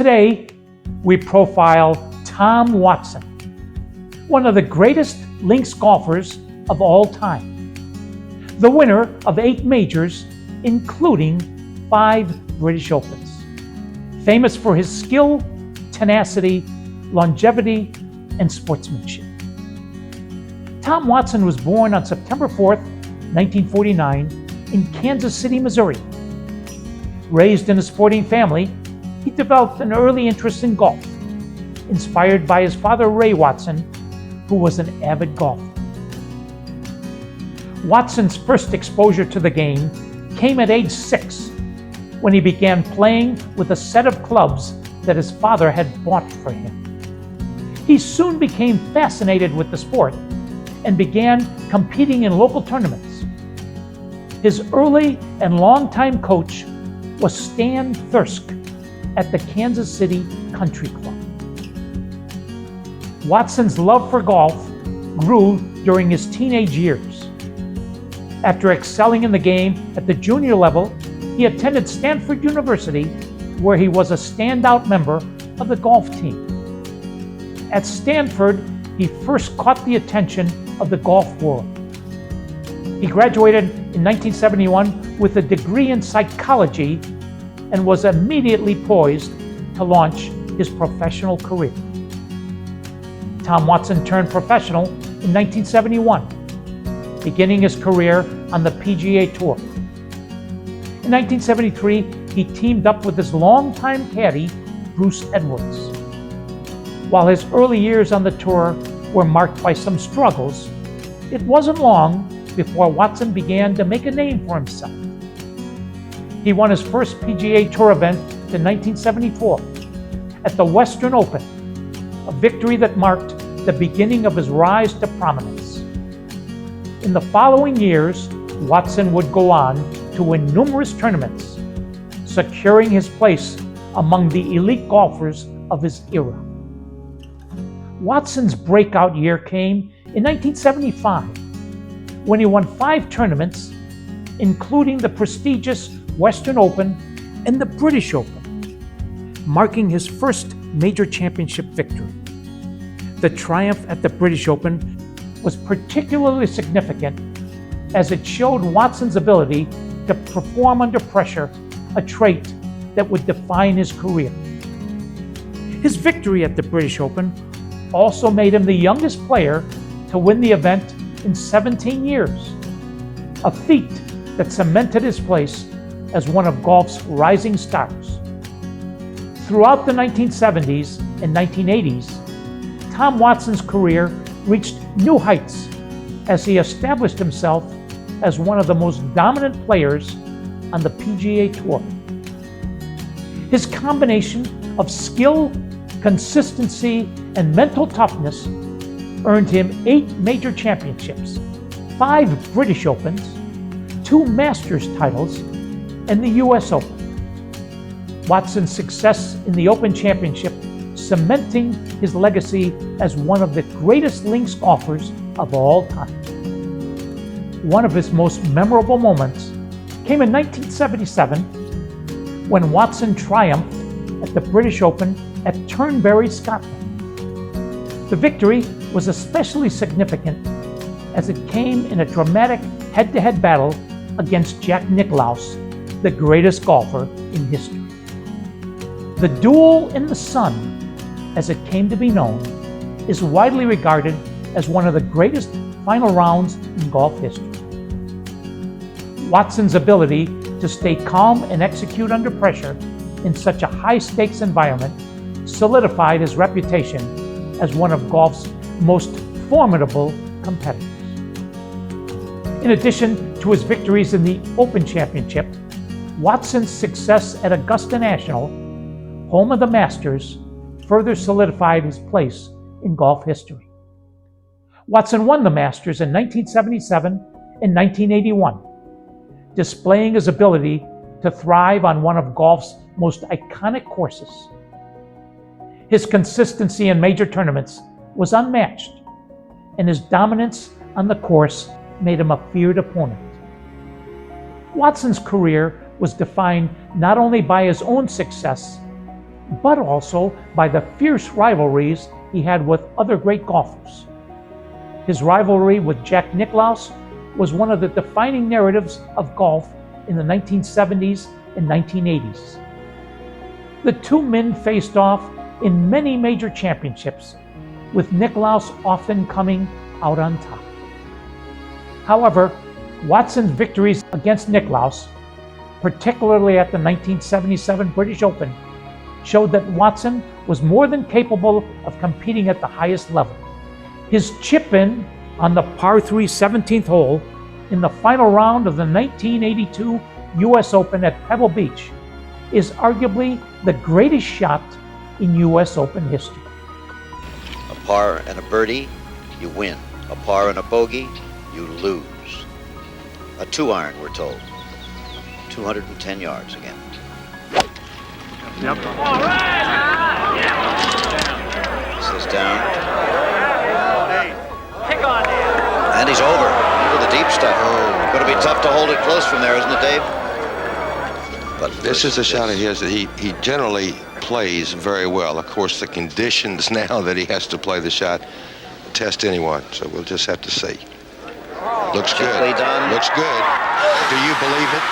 Today, we profile Tom Watson, one of the greatest links golfers of all time, the winner of 8 majors, including 5 British Opens, famous for his skill, tenacity, longevity, and sportsmanship. Tom Watson was born on September 4th, 1949, in Kansas City, Missouri. Raised in a sporting family, he developed an early interest in golf, inspired by his father, Ray Watson, who was an avid golfer. Watson's first exposure to the game came at age 6, when he began playing with a set of clubs that his father had bought for him. He soon became fascinated with the sport and began competing in local tournaments. His early and longtime coach was Stan Thirsk at the Kansas City Country Club. Watson's love for golf grew during his teenage years. After excelling in the game at the junior level, he attended Stanford University, where he was a standout member of the golf team. At Stanford, he first caught the attention of the golf world. He graduated in 1971 with a degree in psychology and was immediately poised to launch his professional career. Tom Watson turned professional in 1971, beginning his career on the PGA Tour. In 1973, he teamed up with his longtime caddy, Bruce Edwards. While his early years on the tour were marked by some struggles, it wasn't long before Watson began to make a name for himself. He won his first PGA Tour event in 1974 at the Western Open, a victory that marked the beginning of his rise to prominence. In the following years, Watson would go on to win numerous tournaments, securing his place among the elite golfers of his era. Watson's breakout year came in 1975, when he won 5 tournaments, including the prestigious Western Open and the British Open, marking his first major championship victory. The triumph at the British Open was particularly significant as it showed Watson's ability to perform under pressure, a trait that would define his career. His victory at the British Open also made him the youngest player to win the event in 17 years, a feat that cemented his place as one of golf's rising stars. Throughout the 1970s and 1980s, Tom Watson's career reached new heights as he established himself as one of the most dominant players on the PGA Tour. His combination of skill, consistency, and mental toughness earned him 8 major championships, 5 British Opens, 2 Masters titles, and the US Open. Watson's success in the Open Championship cementing his legacy as one of the greatest links golfers of all time. One of his most memorable moments came in 1977 when Watson triumphed at the British Open at Turnberry, Scotland. The victory was especially significant as it came in a dramatic head-to-head battle against Jack Nicklaus, the greatest golfer in history. The Duel in the Sun, as it came to be known, is widely regarded as one of the greatest final rounds in golf history. Watson's ability to stay calm and execute under pressure in such a high-stakes environment solidified his reputation as one of golf's most formidable competitors. In addition to his victories in the Open Championship, Watson's success at Augusta National, home of the Masters, further solidified his place in golf history. Watson won the Masters in 1977 and 1981, displaying his ability to thrive on one of golf's most iconic courses. His consistency in major tournaments was unmatched, and his dominance on the course made him a feared opponent. Watson's career was defined not only by his own success, but also by the fierce rivalries he had with other great golfers. His rivalry with Jack Nicklaus was one of the defining narratives of golf in the 1970s and 1980s. The two men faced off in many major championships, with Nicklaus often coming out on top. However, Watson's victories against Nicklaus, particularly at the 1977 British Open, showed that Watson was more than capable of competing at the highest level. His chip-in on the par 3 17th hole in the final round of the 1982 U.S. Open at Pebble Beach is arguably the greatest shot in U.S. Open history. A par and a birdie, you win. A par and a bogey, you lose. A 2-iron, we're told. 210 yards again. Yep. All right. This is down. Kick on there. And he's over into the deep stuff. Oh. Going to be tough to hold it close from there, isn't it, Dave? But this is a shot of his that he generally plays very well. Of course, the conditions now that he has to play the shot test anyone, so we'll just have to see. Looks good. Done. Looks good. Do you believe it?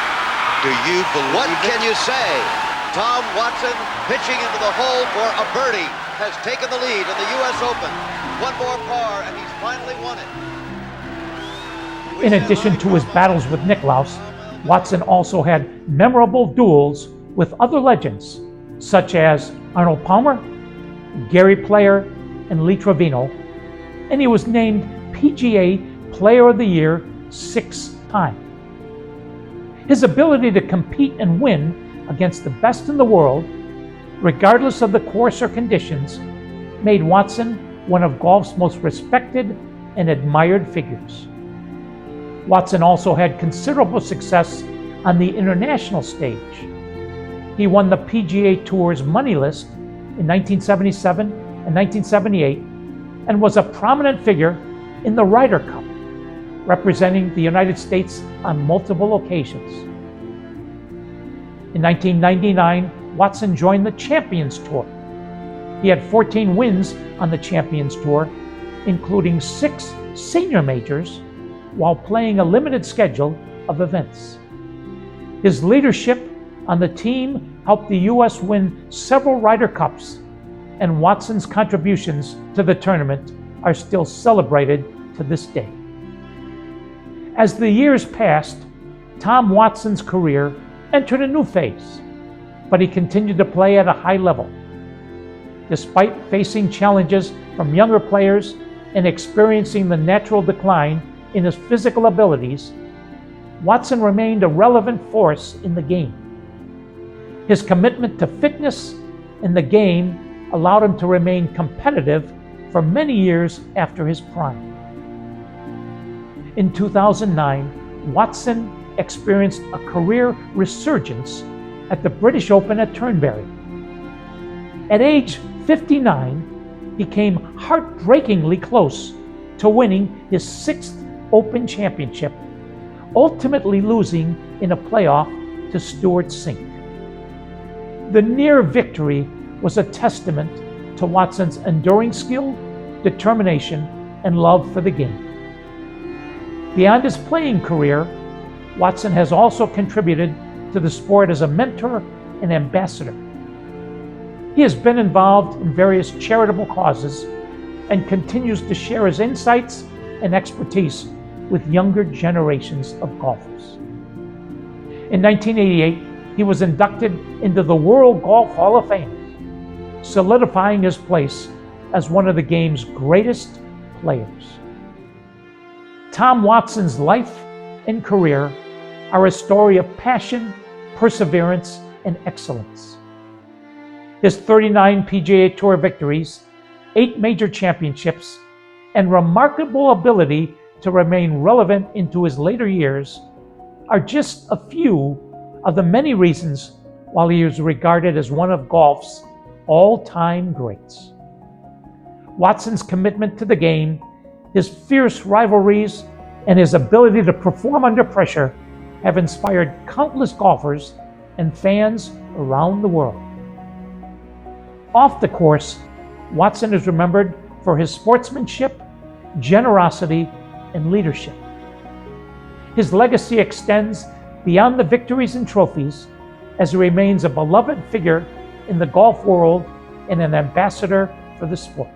Do you believe What it? can you say? Tom Watson, pitching into the hole for a birdie, has taken the lead in the U.S. Open. One more par, and he's finally won it. In addition to his battles with Nicklaus, Watson also had memorable duels with other legends, such as Arnold Palmer, Gary Player, and Lee Trevino, and he was named PGA Player of the Year 6 times. His ability to compete and win against the best in the world, regardless of the course or conditions, made Watson one of golf's most respected and admired figures. Watson also had considerable success on the international stage. He won the PGA Tour's money list in 1977 and 1978 and was a prominent figure in the Ryder Cup, representing the United States on multiple occasions. In 1999, Watson joined the Champions Tour. He had 14 wins on the Champions Tour, including 6 senior majors, while playing a limited schedule of events. His leadership on the team helped the U.S. win several Ryder Cups, and Watson's contributions to the tournament are still celebrated to this day. As the years passed, Tom Watson's career entered a new phase, but he continued to play at a high level. Despite facing challenges from younger players and experiencing the natural decline in his physical abilities, Watson remained a relevant force in the game. His commitment to fitness in the game allowed him to remain competitive for many years after his prime. In 2009, Watson experienced a career resurgence at the British Open at Turnberry. At age 59, he came heartbreakingly close to winning his 6th Open championship, ultimately losing in a playoff to Stuart Sink. The near victory was a testament to Watson's enduring skill, determination, and love for the game. Beyond his playing career, Watson has also contributed to the sport as a mentor and ambassador. He has been involved in various charitable causes and continues to share his insights and expertise with younger generations of golfers. In 1988, he was inducted into the World Golf Hall of Fame, solidifying his place as one of the game's greatest players. Tom Watson's life and career are a story of passion, perseverance, and excellence. His 39 PGA Tour victories, 8 major championships, and remarkable ability to remain relevant into his later years are just a few of the many reasons why he is regarded as one of golf's all-time greats. Watson's commitment to the game, his fierce rivalries, and his ability to perform under pressure have inspired countless golfers and fans around the world. Off the course, Watson is remembered for his sportsmanship, generosity, and leadership. His legacy extends beyond the victories and trophies, as he remains a beloved figure in the golf world and an ambassador for the sport.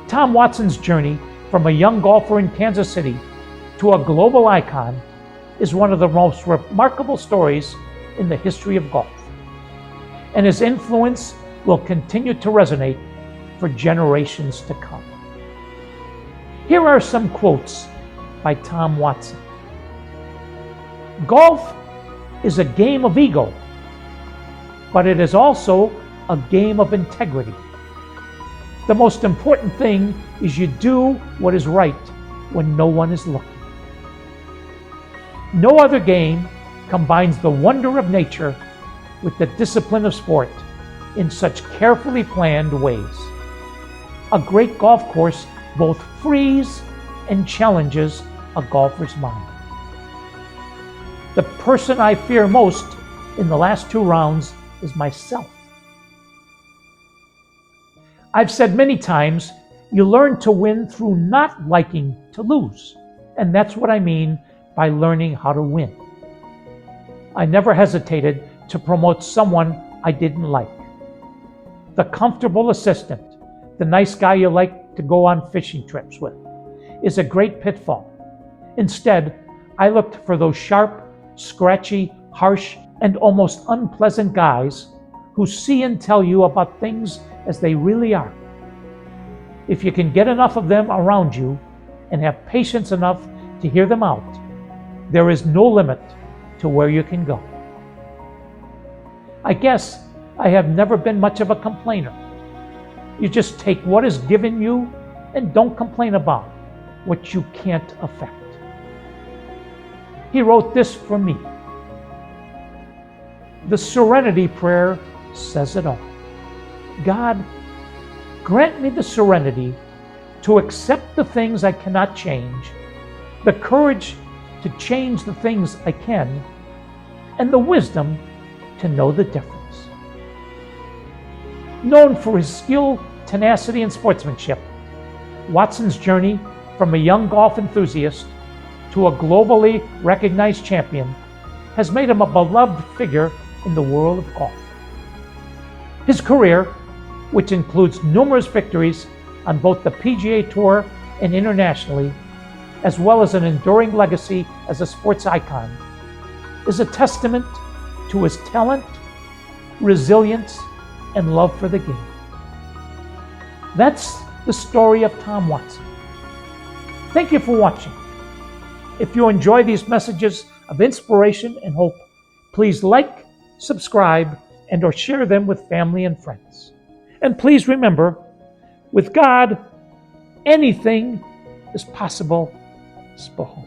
Tom Watson's journey from a young golfer in Kansas City to a global icon is one of the most remarkable stories in the history of golf, and his influence will continue to resonate for generations to come. Here are some quotes by Tom Watson. Golf is a game of ego, but it is also a game of integrity. The most important thing is you do what is right when no one is looking. No other game combines the wonder of nature with the discipline of sport in such carefully planned ways. A great golf course both frees and challenges a golfer's mind. The person I fear most in the last 2 rounds is myself. I've said many times, you learn to win through not liking to lose. And that's what I mean by learning how to win. I never hesitated to promote someone I didn't like. The comfortable assistant, the nice guy you like to go on fishing trips with, is a great pitfall. Instead, I looked for those sharp, scratchy, harsh, and almost unpleasant guys who see and tell you about things as they really are. If you can get enough of them around you and have patience enough to hear them out, there is no limit to where you can go. I guess I have never been much of a complainer. You just take what is given you and don't complain about what you can't affect. He wrote this for me. The Serenity Prayer says it all. God, grant me the serenity to accept the things I cannot change, the courage to change the things I can, and the wisdom to know the difference. Known for his skill, tenacity, and sportsmanship, Watson's journey from a young golf enthusiast to a globally recognized champion has made him a beloved figure in the world of golf. His career, which includes numerous victories on both the PGA Tour and internationally, as well as an enduring legacy as a sports icon, is a testament to his talent, resilience, and love for the game. That's the story of Tom Watson. Thank you for watching. If you enjoy these messages of inspiration and hope, please like, subscribe, and or share them with family and friends. And please remember, with God, anything is possible. Spoho.